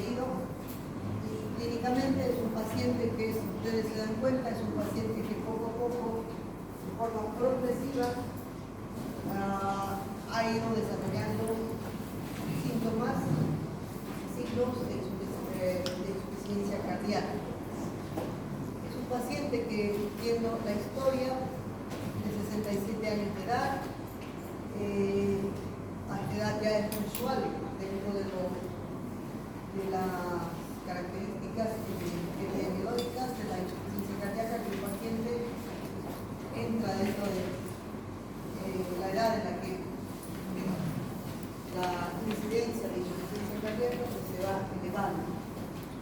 leído. Y clínicamente es un paciente que, si ustedes se dan cuenta, es un paciente que poco a poco, de forma progresiva, ha ido desarrollando síntomas, signos de insuficiencia cardíaca. Es un paciente que, viendo la historia, de 67 años de edad, a esta edad ya es usual dentro de las características epidemiológicas de la insuficiencia cardíaca, que el paciente entra dentro de la edad en la que la incidencia de insuficiencia cardíaca se va elevando.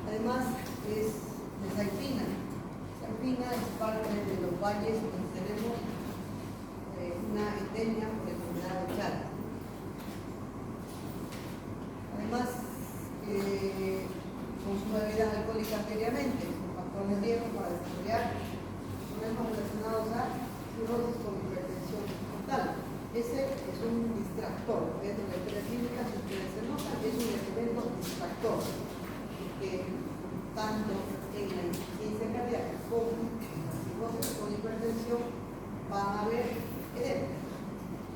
Además, es mesalpina. Mesalpina es parte de los valles donde tenemos una endemia por enfermedad de Chagas. Además, consumo de bebidas alcohólicas diariamente es un factor de riesgo para desarrollar problemas relacionados a cirrosis con hipertensión portal. Ese es un distractor. Dentro de la historia clínica, si ustedes se notan, es un elemento distractor que tanto en la insuficiencia cardíaca como en la cirrosis con hipertensión van a haber edemas.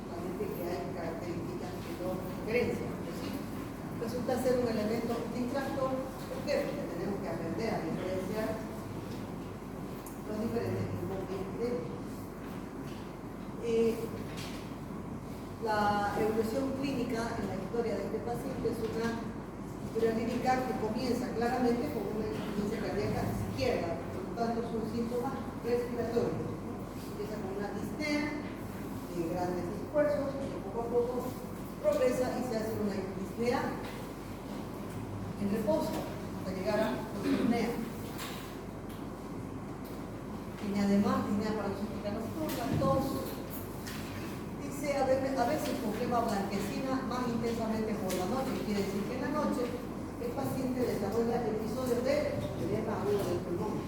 Solamente que hay características que no diferencian. Resulta ser un elemento distractor. ¿Por qué? Porque tenemos que aprender a diferenciar los diferentes tipos de epidemias. La evolución clínica en la historia de este paciente es una historia clínica que comienza claramente con una insuficiencia cardíaca izquierda, por lo tanto son síntomas respiratorios. Empieza con una disnea de grandes esfuerzos y poco a poco progresa y se hace una disnea en reposo hasta llegar a la disnea. Tiene además disnea paroxística nocturna, tos. Dice a veces con flema blanquecina más intensamente por la noche. Quiere decir que en la noche el paciente desarrolla episodios de edema agudo del pulmón.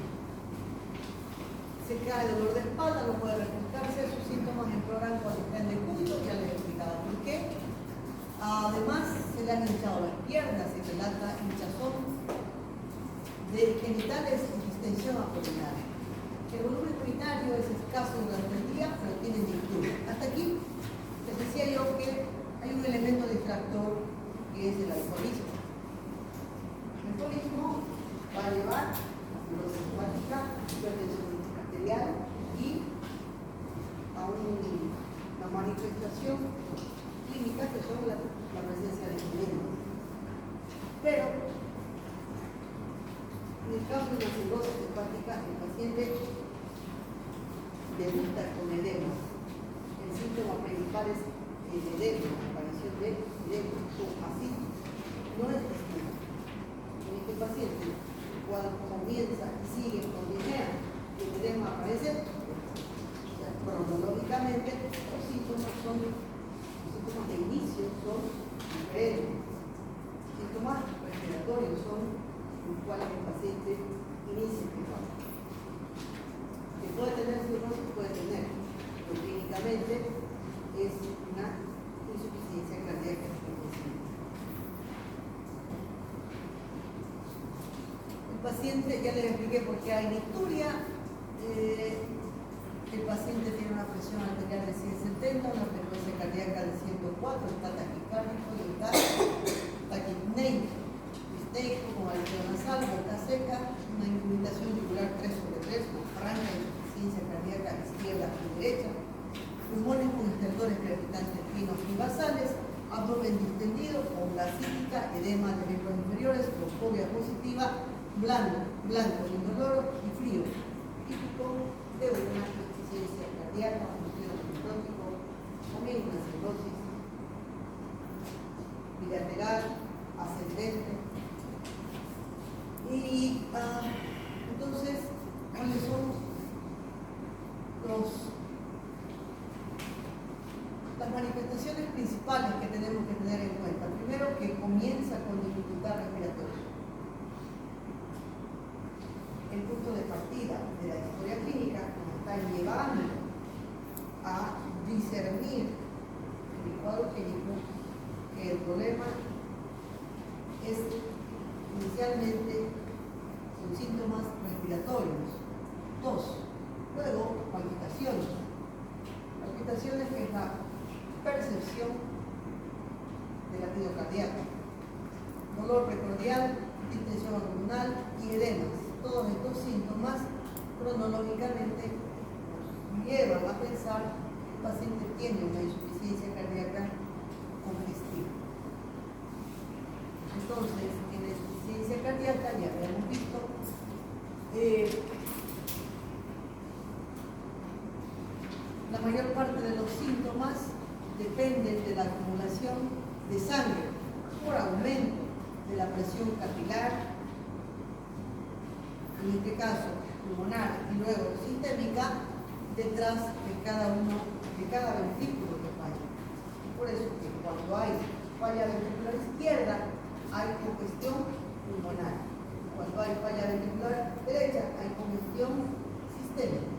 Se cae dolor de espalda, no puede refrescarse, sus síntomas empeoran cuando está en decúbito, ya les he explicado por qué. Además, se le han hinchado las piernas y relata hinchazón de genitales y distensión abdominal. El volumen urinario es escaso durante el día, pero tiene disturbio. Hasta aquí les decía yo que hay un elemento distractor que es el alcoholismo. El alcoholismo va a llevar a cirrosis hepática, hipertensión arterial y a una manifestación clínica que son la presencia de edemas. Pero en el caso de la cirrosis hepática, el paciente debuta con edemas. El síntoma principal es el edema, la aparición de edema así. No es distinto. En este paciente, cuando comienza y sigue con disnea y el edema aparece, cronológicamente los síntomas de inicio son diferentes. Síntomas respiratorios son los cuales el paciente inicia primero. Que puede tener cirrosis, puede tener, pero clínicamente es una insuficiencia cardíaca progresiva. El paciente, ya les expliqué por qué hay nicturia. El paciente tiene una presión arterial de 170, una frecuencia cardíaca de 104, está taquicárdico y está taquipneico, disneico con alivio nasal, boca seca, una incubación yugular 3/3, una franca insuficiencia cardíaca izquierda y derecha, pulmones con estertores crepitantes finos y basales, abdomen distendido, onda cítica, edema de miembros inferiores, claustrofobia positiva, blanco, indoloro y frío, típico de una insuficiencia cardíaca, función necrótico, también una cirrosis bilateral, ascendente. Y entonces, ¿cuáles son las manifestaciones principales que tenemos que tener en cuenta? Primero, que comienza con dificultad respiratoria. El punto de partida de la historia clínica nos está llevando a discernir el cuadro clínico, que el problema es inicialmente con síntomas respiratorios, tos, luego palpitaciones. Palpitaciones que es la percepción del latido cardíaco, dolor precordial, distensión abdominal y edemas. Todos estos síntomas cronológicamente nos llevan a pensar que el paciente tiene una insuficiencia cardíaca congestiva. Entonces, en la insuficiencia cardíaca ya habíamos visto la mayor parte de los síntomas dependen de la acumulación de sangre por aumento de la presión capilar, en este caso pulmonar y luego sistémica, detrás de cada ventrículo que falla. Por eso que cuando hay falla ventricular izquierda, hay congestión pulmonar. Cuando hay falla ventricular derecha, hay congestión sistémica.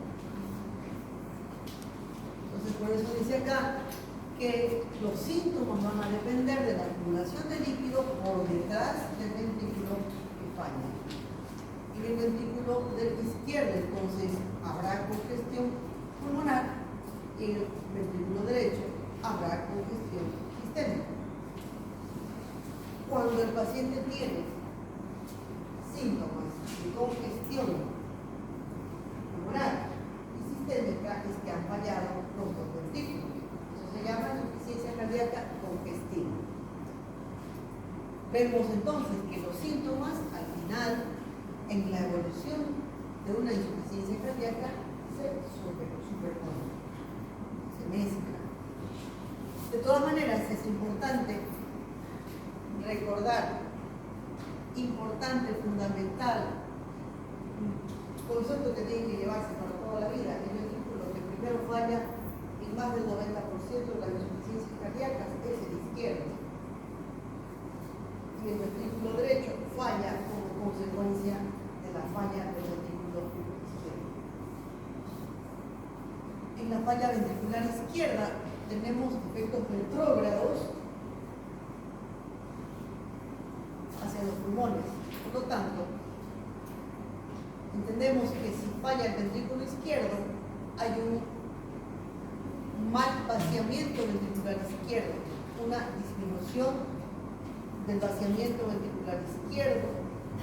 Entonces, por eso dice acá que los síntomas van a depender de la acumulación de líquido por detrás del ventrículo que falla. En el ventrículo del izquierdo, entonces, habrá congestión pulmonar y en el ventrículo derecho habrá congestión sistémica. Cuando el paciente tiene síntomas de congestión pulmonar y sistémica, es que han fallado los dos ventrículos. Se llama insuficiencia cardíaca congestiva. Vemos entonces que los síntomas al final en la evolución de una insuficiencia cardíaca se superponen, se mezclan. De todas maneras es importante recordar, importante, fundamental, un concepto que tiene que llevarse para toda la vida. El ventrículo que primero falla en más del 90% de las insuficiencias cardíacas es el izquierdo. Y el ventrículo derecho falla como consecuencia de la falla del ventrículo izquierdo. En la falla ventricular izquierda tenemos efectos retrógrados hacia los pulmones. Por lo tanto, entendemos que si falla el ventrículo izquierdo, hay un mal vaciamiento ventricular izquierdo, una disminución del vaciamiento ventricular izquierdo,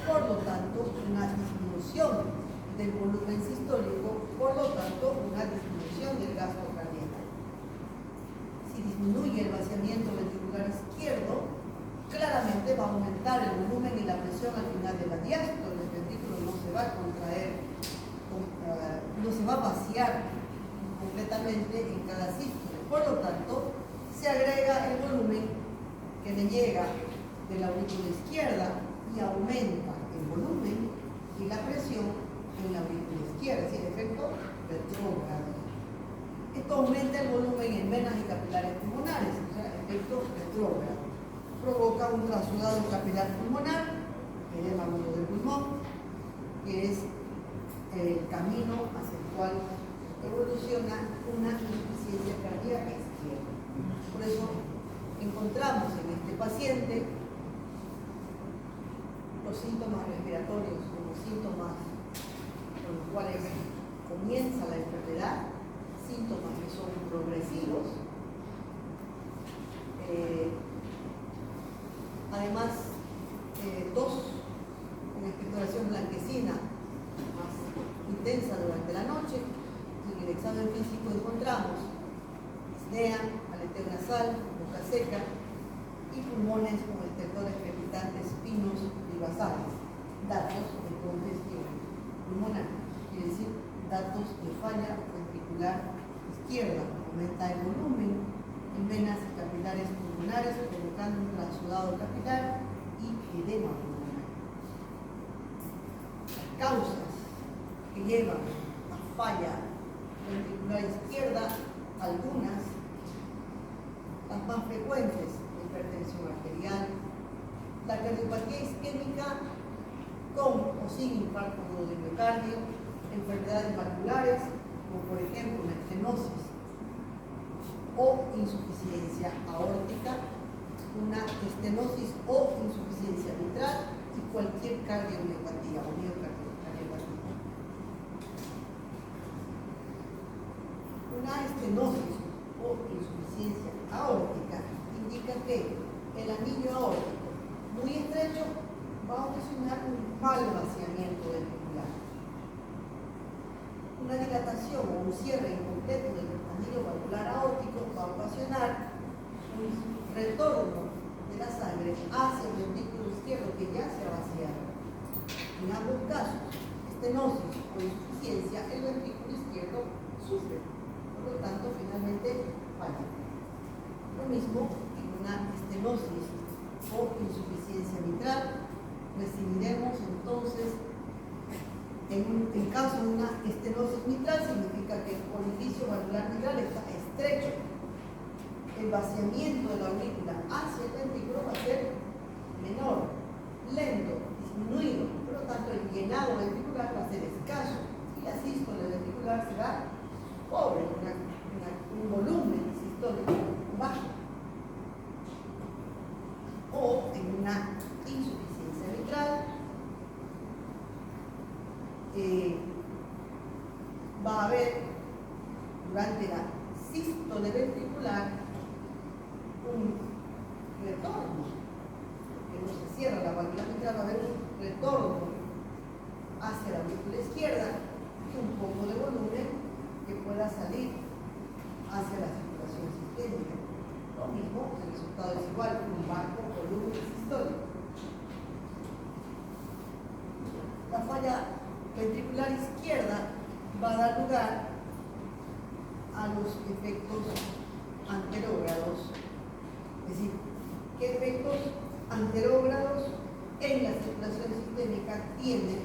por lo tanto, una disminución del volumen sistólico, por lo tanto, una disminución del gasto cardíaco. Si disminuye el vaciamiento ventricular izquierdo, claramente va a aumentar el volumen y la presión al final de la diástole. El ventrículo no se va a contraer, no se va a vaciar completamente en cada sístole. Por lo tanto, se agrega el volumen que le llega de la aurícula izquierda y aumenta el volumen y la presión en la aurícula izquierda, es decir, efecto retrógrado. Esto aumenta el volumen en venas y capilares pulmonares, o sea, efecto retrógrado. Provoca un trasudado capilar pulmonar, edema agudo del pulmón, que es el camino hacia el cual evoluciona una insuficiencia cardíaca izquierda. Por eso encontramos en este paciente los síntomas respiratorios como síntomas con los cuales comienza la enfermedad, síntomas que son progresivos. Además, tos con expectoración blanquecina más intensa durante la noche. En el examen físico encontramos disnea, aleteo nasal, boca seca y pulmones con estertores crepitantes finos y basales. Datos de congestión pulmonar, quiere decir datos de falla ventricular izquierda. Aumenta el volumen en venas y capilares pulmonares, provocando un trasudado capilar y edema pulmonar. Las causas que llevan a falla ventricular izquierda, algunas, las más frecuentes, la hipertensión arterial, la cardiopatía isquémica con o sin infarto agudo de miocardio, enfermedades vasculares, como por ejemplo una estenosis o insuficiencia aórtica, una estenosis o insuficiencia mitral y cualquier cardiomiopatía o miocardiopatía. Una estenosis o insuficiencia aórtica indica que el anillo aórtico muy estrecho va a ocasionar un mal vaciamiento ventricular. Una dilatación o un cierre incompleto del anillo valvular aórtico va a ocasionar un retorno de la sangre hacia el ventrículo izquierdo que ya se ha vaciado. En ambos casos, estenosis o insuficiencia, el ventrículo izquierdo sufre, por lo tanto, finalmente falla. Lo mismo en una estenosis o insuficiencia mitral, recibiremos entonces, en caso de una estenosis mitral, significa que el orificio valvular mitral está estrecho. El vaciamiento de la aurícula hacia el ventrículo va a ser menor, lento, disminuido, por lo tanto el llenado ventricular va a ser escaso y la sístole ventricular será pobre, un volumen sistólico bajo. O en una insuficiencia mitral va a haber durante la sístole ventricular un retorno, que no se cierra la válvula mitral, va a haber un retorno hacia la aurícula izquierda y un poco de volumen que pueda salir hacia la circulación sistémica. Lo mismo, el resultado es igual, un bajo volumen sistólico. La falla ventricular izquierda va a dar lugar a los efectos anterógrados. Es decir, ¿qué efectos anterógrados en la circulación sistémica tiene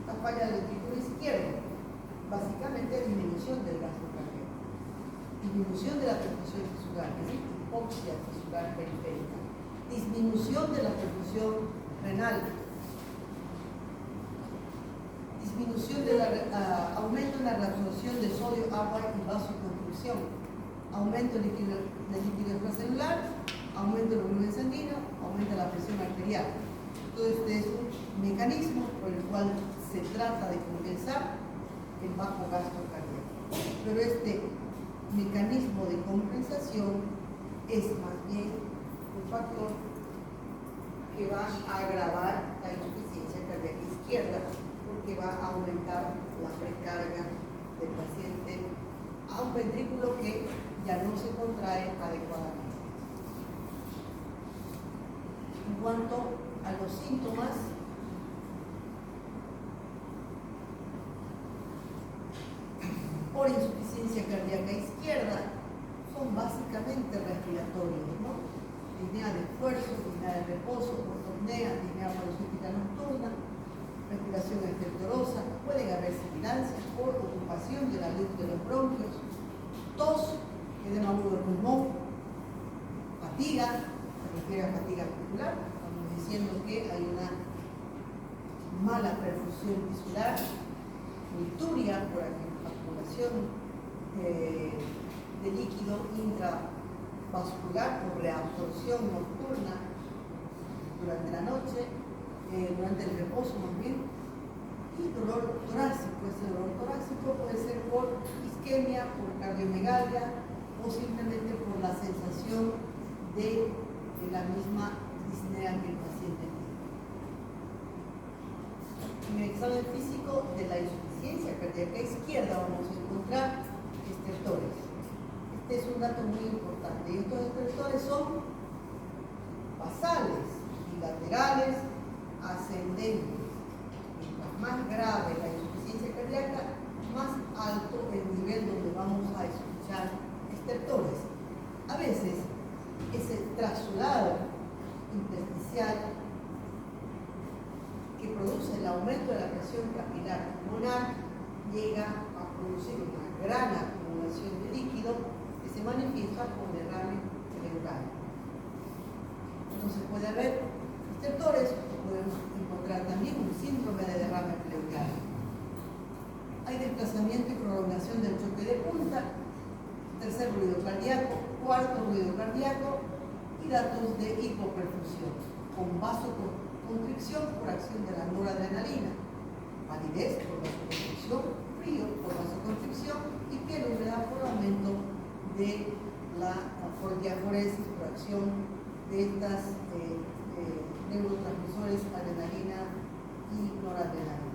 la falla del ventrículo izquierdo? Básicamente, disminución del gasto cardíaco, disminución de la perfusión tisular, es decir, hipoxia tisular periférica, disminución de la perfusión renal, disminución de aumento en la reabsorción de sodio, agua y vasoconstricción, aumento del líquido extracelular, aumento del volumen sanguíneo, aumenta la presión arterial. Todo este es un mecanismo por el cual se trata de compensar el bajo gasto cardíaco. Pero este mecanismo de compensación es más bien un factor que va a agravar la insuficiencia cardíaca izquierda, porque va a aumentar la precarga del paciente a un ventrículo que ya no se contrae adecuadamente. En cuanto a los síntomas, por insuficiencia cardíaca izquierda son básicamente respiratorios, ¿no? Disnea de esfuerzo, disnea de reposo, ortopnea, disnea parasútica nocturna, respiración estertorosa, pueden haber sibilancias por ocupación de la luz de los bronquios, tos, edema agudo del pulmón, fatiga, se refiere a fatiga articular, estamos diciendo que hay una mala perfusión tisular, micturia por acumulación de líquido intravascular o reabsorción nocturna durante la noche, durante el reposo más bien, y dolor torácico. Ese dolor torácico puede ser por isquemia, por cardiomegalia o simplemente por la sensación de la misma disnea que el paciente tiene. En el examen físico de la insuficiencia cardíaca izquierda vamos a encontrar estertores. Este es un dato muy importante. Y estos estertores son basales y laterales ascendentes. Mientras más grave la insuficiencia cardíaca, más alto el nivel donde vamos a escuchar estertores. A veces, ese traslado intersticial que produce el aumento de la presión capilar pulmonar llega a producir una gran acumulación de líquido que se manifiesta por derrame cerebral. Entonces puede haber estertores, podemos encontrar también un síndrome de derrame pleural. Hay desplazamiento y prolongación del choque de punta, tercer ruido cardíaco, cuarto ruido cardíaco y datos de hipoperfusión con vasoconstricción por acción de la noradrenalina, palidez por vasoconstricción, frío por vasoconstricción y piel húmeda por aumento de por diaforesis, por acción de estas neurotransmisores adrenalina y noradrenalina.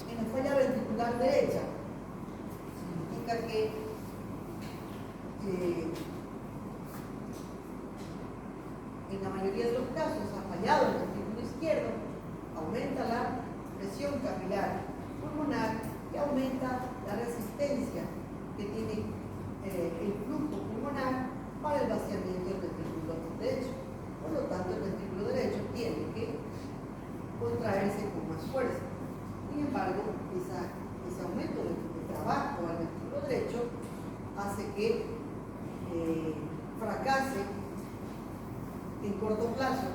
En la falla ventricular derecha significa que en la mayoría de los casos ha fallado el ventrículo izquierdo, aumenta la presión capilar pulmonar y aumenta la resistencia que tiene el flujo pulmonar para el vaciamiento del ventrículo derecho. Por lo tanto, el ventrículo derecho tiene que contraerse con más fuerza. Sin embargo, ese aumento de trabajo al ventrículo derecho hace que fracase en corto plazo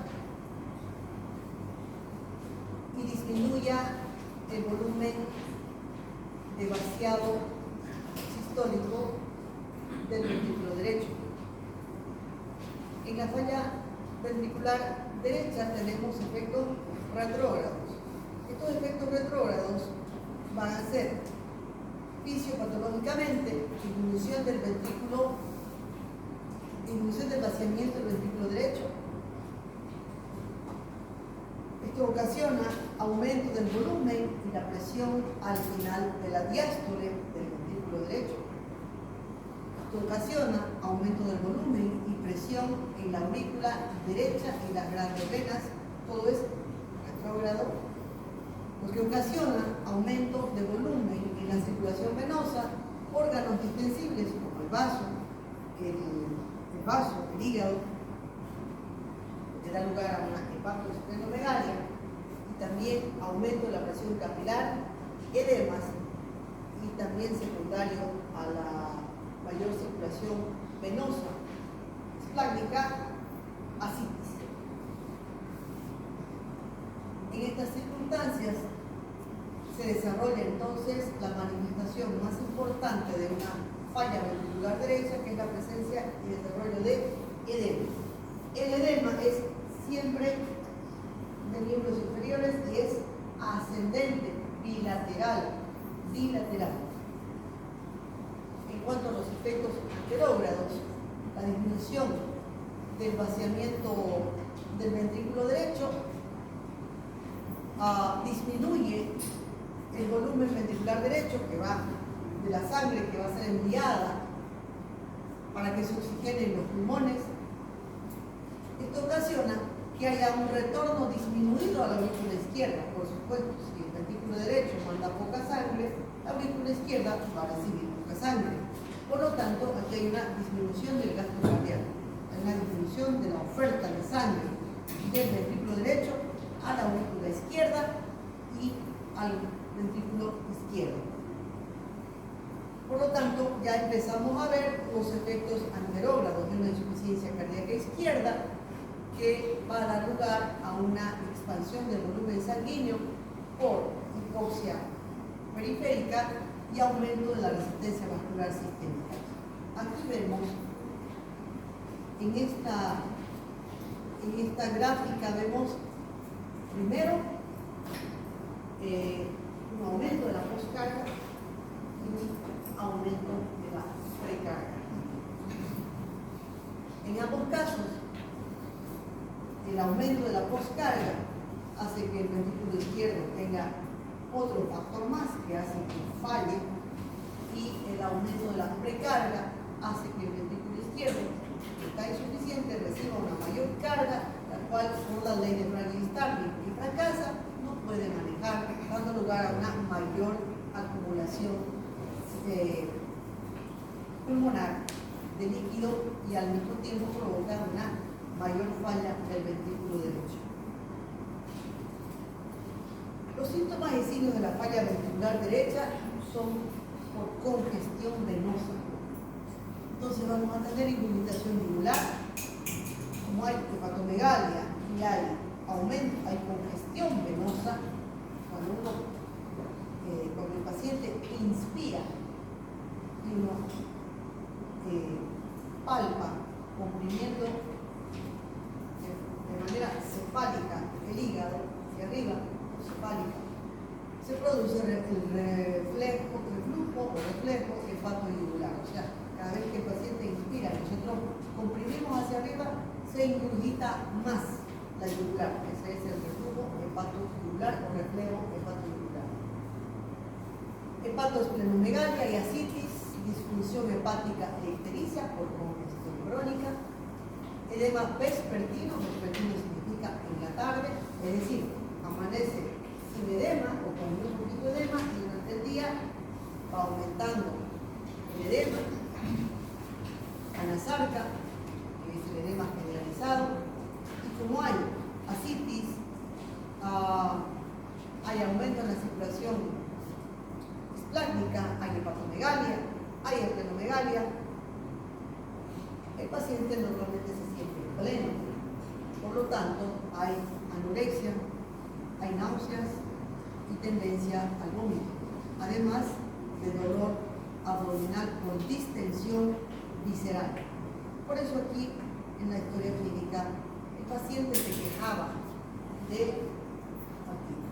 y disminuya el volumen de vaciado sistólico del ventrículo derecho. En la falla ventricular derecha tenemos efectos retrógrados. Estos efectos retrógrados van a ser fisiopatológicamente disminución del ventrículo, disminución del vaciamiento del ventrículo derecho. Esto ocasiona aumento del volumen y la presión al final de la diástole del ventrículo derecho. Esto ocasiona aumento del volumen y presión en la aurícula derecha y las grandes venas. Todo es retrógrado, lo que ocasiona aumento de volumen en la circulación venosa, órganos distensibles como el vaso, el hígado, que da lugar a una hepatosplenomegalia, y también aumento de la presión capilar, edemas, y también secundario a la mayor circulación venosa, esplácnica, ascitis. En estas circunstancias se desarrolla entonces la manifestación más importante de una falla ventricular derecha, que es la presencia y desarrollo de edema. El edema es siempre de miembros inferiores y es ascendente, bilateral. En cuanto a los efectos anterógrados, la disminución del vaciamiento del ventrículo derecho disminuye el volumen ventricular derecho que va de la sangre que va a ser enviada para que se oxigenen los pulmones. Esto ocasiona que haya un retorno disminuido a la aurícula izquierda. Por supuesto, si el ventrículo derecho manda poca sangre, la aurícula izquierda va a recibir poca sangre. Por lo tanto, aquí hay una disminución del gasto cardíaco, hay una disminución de la oferta de sangre del ventrículo derecho a la aurícula izquierda y al ventrículo izquierdo. Por lo tanto, ya empezamos a ver los efectos anterógrados de una insuficiencia cardíaca izquierda que va a dar lugar a una expansión del volumen sanguíneo por hipoxia periférica y aumento de la resistencia vascular sistémica. Aquí vemos en esta gráfica vemos primero un aumento de la poscarga y un aumento de la precarga. En ambos casos, el aumento de la poscarga hace que el ventrículo izquierdo tenga otro factor más que hace que falle, y el aumento de la precarga hace que el ventrículo izquierdo, que está insuficiente, reciba una mayor carga, la cual por la ley de Franklin-Starling y fracasa, no puede manejar, dando lugar a una mayor acumulación pulmonar de líquido y al mismo tiempo provoca una mayor falla del ventrículo derecho. Los síntomas y signos de la falla ventricular derecha son por congestión venosa. Entonces vamos a tener indumentación yugular, como hay hepatomegalia y hay aumento, hay congestión venosa, cuando el paciente inspira y uno palpa comprimiendo de manera cefálica el hígado hacia arriba, cefálica, se produce el reflujo o reflejo hepatoyugular. O sea, cada vez que el paciente inspira, nosotros comprimimos hacia arriba, se ingurgita más la yugular. Ese es el reflujo hepatoyugular o reflejo hepatoyugular. Hepatosplenomegalia y ascitis, disfunción hepática e ictericia por congestión crónica. Edema vespertino significa en la tarde, es decir, amanece sin edema o con un poquito de edema y durante el día va aumentando el edema. Anasarca, que es el edema generalizado, y como hay ascitis, hay aumento en la circulación esplácnica, hay hepatomegalia, hay esplenomegalia, el paciente normalmente se siente pleno, por lo tanto hay anorexia, hay náuseas y tendencia al vómito, además de dolor abdominal con distensión visceral. Por eso aquí en la historia clínica el paciente se quejaba de fatiga.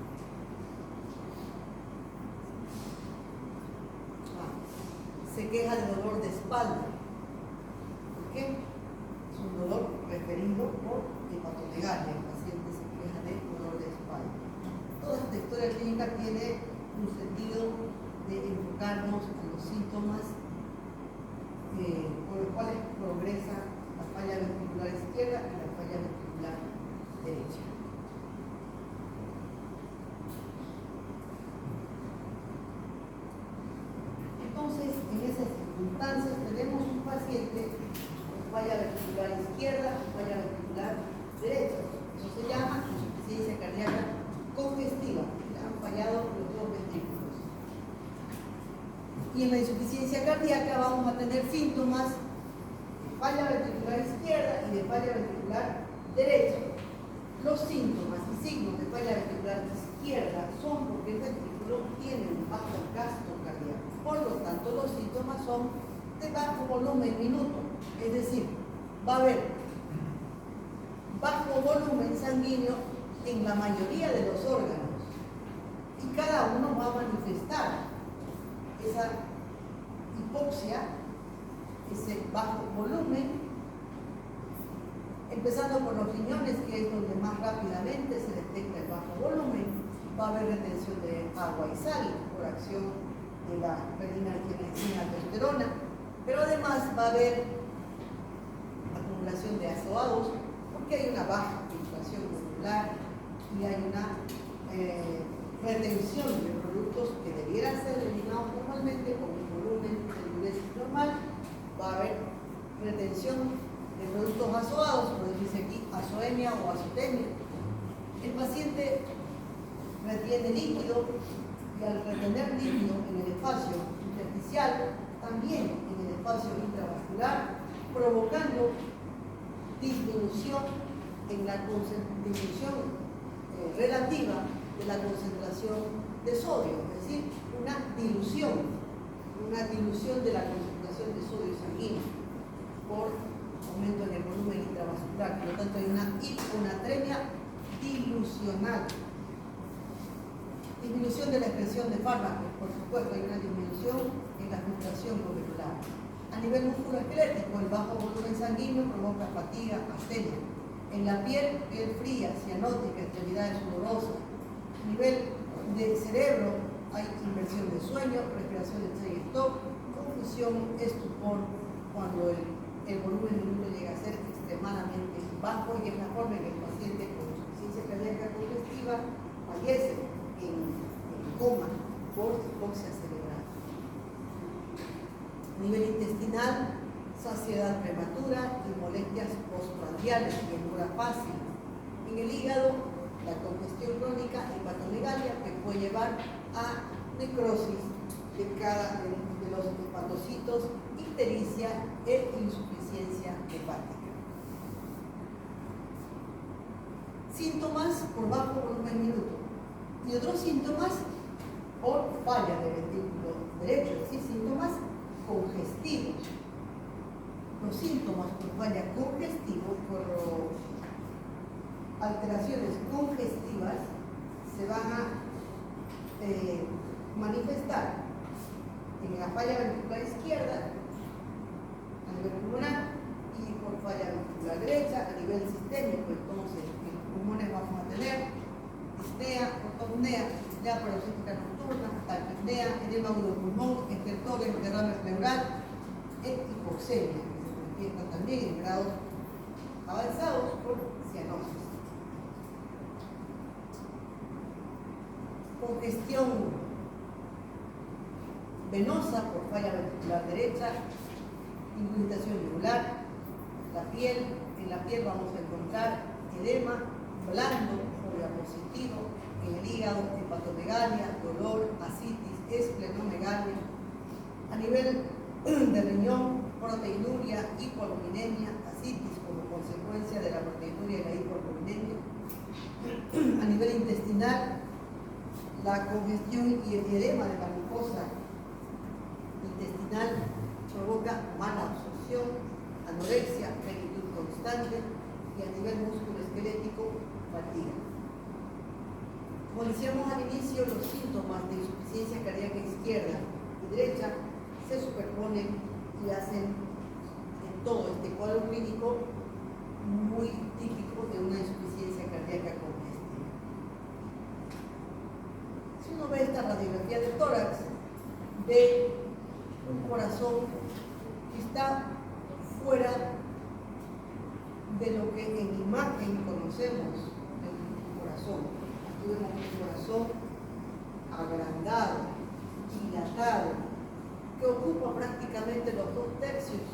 Se queja de dolor de espalda. ¿Por qué? Es un dolor referido por hepatomegalia. El paciente se queja de dolor de espalda. Toda esta historia clínica tiene un sentido de enfocarnos a los síntomas por los cuales progresa la falla ventricular izquierda y la falla ventricular derecha. Entonces, en esas circunstancias tenemos un paciente con falla ventricular izquierda y falla ventricular derecha. Eso se llama insuficiencia cardíaca congestiva. Le han fallado los dos ventrículos. Y en la insuficiencia cardíaca vamos a tener síntomas de falla ventricular izquierda y de falla ventricular derecha. Los síntomas y signos de falla ventricular izquierda son porque el ventrículo tiene un bajo gasto cardíaco. Por lo tanto, los síntomas son de bajo volumen minuto. Es decir, va a haber bajo volumen sanguíneo en la mayoría de los órganos. Y cada uno va a manifestar esa hipoxia, ese bajo volumen, empezando por los riñones, que es donde más rápidamente se detecta el bajo volumen. Va a haber retención de agua y sal por acción de la reninalgenina aldosterona, pero además va a haber acumulación de azoados porque hay una baja filtración muscular y hay una retención de productos que debieran ser eliminados normalmente con un volumen de diuresis normal. Va a haber retención de productos azoados, como dice aquí, azoemia o azotemia. El paciente retiene líquido y al retener líquido en el espacio intersticial, también en el espacio intravascular, provocando disminución en la disminución relativa de la concentración de sodio, es decir, una dilución de la concentración de sodio sanguíneo por aumento en el volumen intravascular. Por lo tanto, hay una hiponatremia dilucional. Disminución de la expresión de fármacos, por supuesto, hay una disminución en la filtración glomerular. A nivel musculoesquelético, el bajo volumen sanguíneo provoca fatiga, astenia. En la piel fría, cianótica, extremidades sudorosas. A nivel de cerebro, hay inversión de sueño, respiración de stop, confusión, estupor, cuando el volumen minuto llega a ser extremadamente bajo, y es la forma en que el paciente con insuficiencia cardíaca congestiva fallece en coma por hipoxia cerebral. A nivel intestinal, saciedad prematura y molestias postprandiales y hemorragia fácil. En el hígado, la congestión crónica, hepatomegalia, que puede llevar a necrosis de los hepatocitos, ictericia e insuficiencia hepática. Síntomas por bajo volumen minuto y otros síntomas por falla de ventrículo derecho, es decir, síntomas congestivos. Los los síntomas por falla congestiva, por alteraciones congestivas, se van a manifestar en la falla ventricular izquierda a nivel pulmonar y por falla ventricular derecha a nivel sistémico. Entonces, en los pulmones vamos a tener disnea, ortopnea, disnea paroxística nocturna, taquipnea, edema agudo de pulmón, estertores, derrame pleural, hipoxemia, que se manifiesta también en grados avanzados por cianosis. Congestión venosa por falla ventricular derecha, ingurgitación yugular, en la piel vamos a encontrar edema blando, fobia positivo, en el hígado, hepatomegalia, dolor, asitis, esplenomegalia, a nivel de riñón, proteinuria, hipoalbuminemia, asitis como consecuencia de la proteinuria y la hipoalbuminemia, a nivel intestinal, la congestión y el edema de la mucosa intestinal provoca mala absorción, anorexia, plenitud constante y a nivel musculoesquelético, fatiga. Como decíamos al inicio, los síntomas de insuficiencia cardíaca izquierda y derecha se superponen y hacen en todo este cuadro clínico muy típico de una insuficiencia cardíaca congestiva. Si uno ve esta radiografía de tórax, ve un corazón que está fuera de lo que en imagen conocemos del corazón. Aquí vemos un corazón agrandado, dilatado, que ocupa prácticamente los 2/3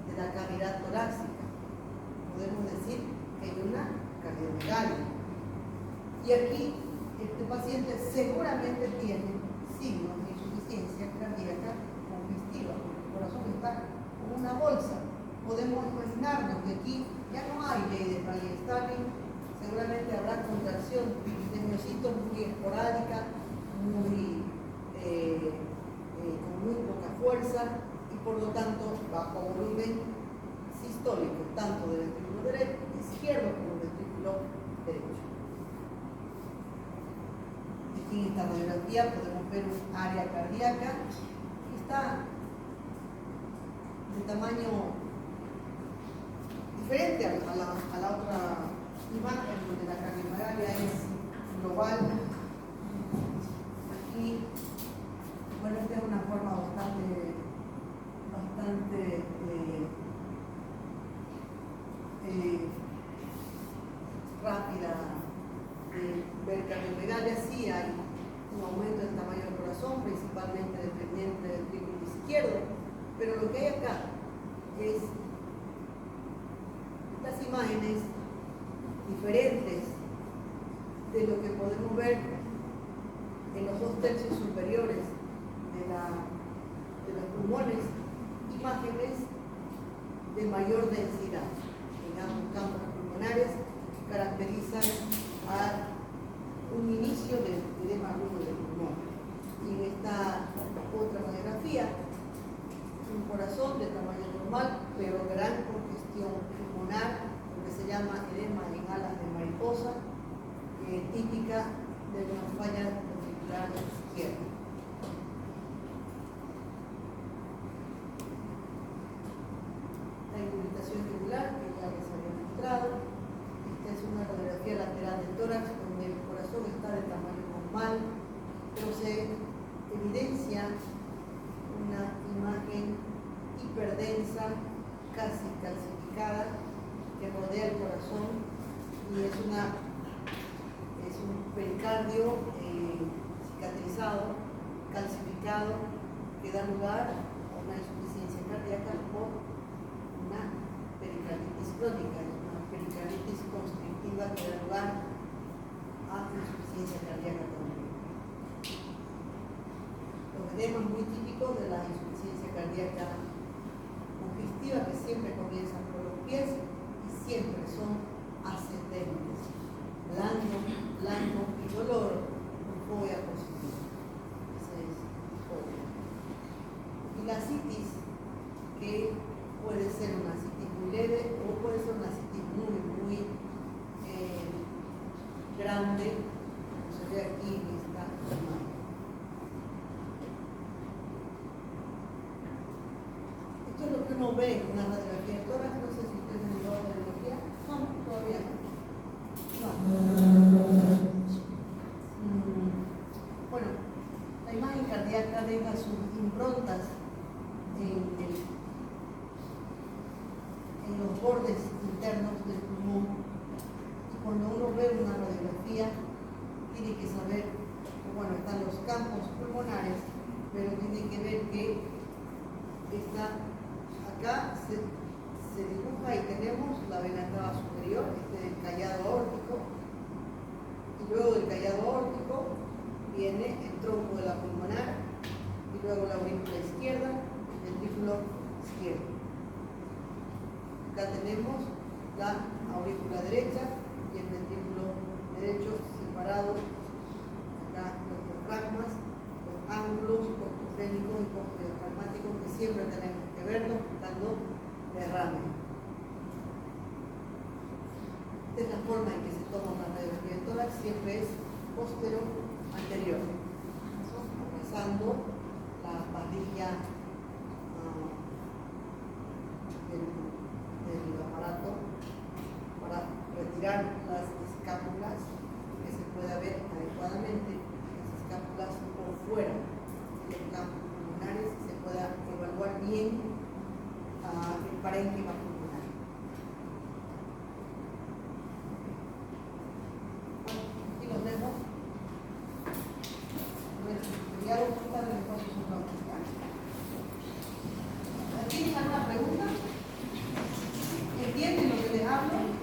de la cavidad torácica. Podemos decir que hay una cardiomegalia. Y aquí este paciente seguramente tiene signos de insuficiencia cardíaca congestiva, porque el corazón está como una bolsa. Podemos imaginarnos que aquí ya no hay ley de Rayleigh-Stahlin, seguramente habrá contracción de miocitos muy esporádica, con muy poca fuerza y por lo tanto bajo volumen sistólico, tanto del ventrículo derecho, izquierdo como del ventrículo derecho. Aquí en esta radiografía podemos ver un área cardíaca que está de tamaño diferente a la otra imagen, donde la cardiomegalia es global. Aquí, bueno, esta es una forma bastante rápida de ver cardiomegalia. Sí hay un aumento del tamaño del corazón, principalmente dependiente del ventrículo izquierdo, pero lo que hay acá es estas imágenes diferentes de lo que podemos ver en los 2/3 superiores de los pulmones, imágenes de mayor densidad en ambos campos pulmonares que caracterizan a un inicio del edema agudo del pulmón. Y en esta otra radiografía, un corazón de tamaño normal, pero gran congestión pulmonar, lo que se llama edema en alas de mariposa, típica de una falla ventricular izquierda. La ingurgitación yugular, que ya les había mostrado. Esta es una radiografía lateral del tórax, donde el corazón está de tamaño normal, pero se evidencia una imagen hiperdensa, casi calcificada, que rodea el corazón y es un pericardio cicatrizado, calcificado, que da lugar a una insuficiencia cardíaca por una pericarditis crónica, una pericarditis constrictiva que da lugar a insuficiencia cardíaca también. Los edemas muy típicos de la insuficiencia cardíaca congestiva, que siempre comienzan por los pies y siempre son ascendentes, blando y dolor, con fobia positiva. Esa es fobia. Y la citis, que puede en los bordes internos del pulmón. Y cuando uno ve una radiografía, tiene que saber que, bueno, están los campos pulmonares, pero tiene que ver que acá se dibuja y tenemos la vena cava superior, el callado aórtico, y luego del callado aórtico viene el tronco de la pulmonar, y luego la aurícula izquierda, el ventrículo izquierdo. Acá tenemos la aurícula derecha y el ventrículo derecho separados. Acá los diafragmas, los ángulos cocofrénicos y cocodiafragmáticos que siempre tenemos que verlos buscando derrame. Esta es la forma en que se toma una radiografía de tórax, siempre es postero-anterior, pasando la parrilla del aparato para retirar las escápulas, que se pueda ver adecuadamente las escápulas por fuera de los campos pulmonares, y se pueda evaluar bien el parénquima pulmonar. Aquí los vemos. Ya lo ocultan en el espacio supraorbital. ¿Tienen alguna pregunta? ¿Entienden lo que les hablo?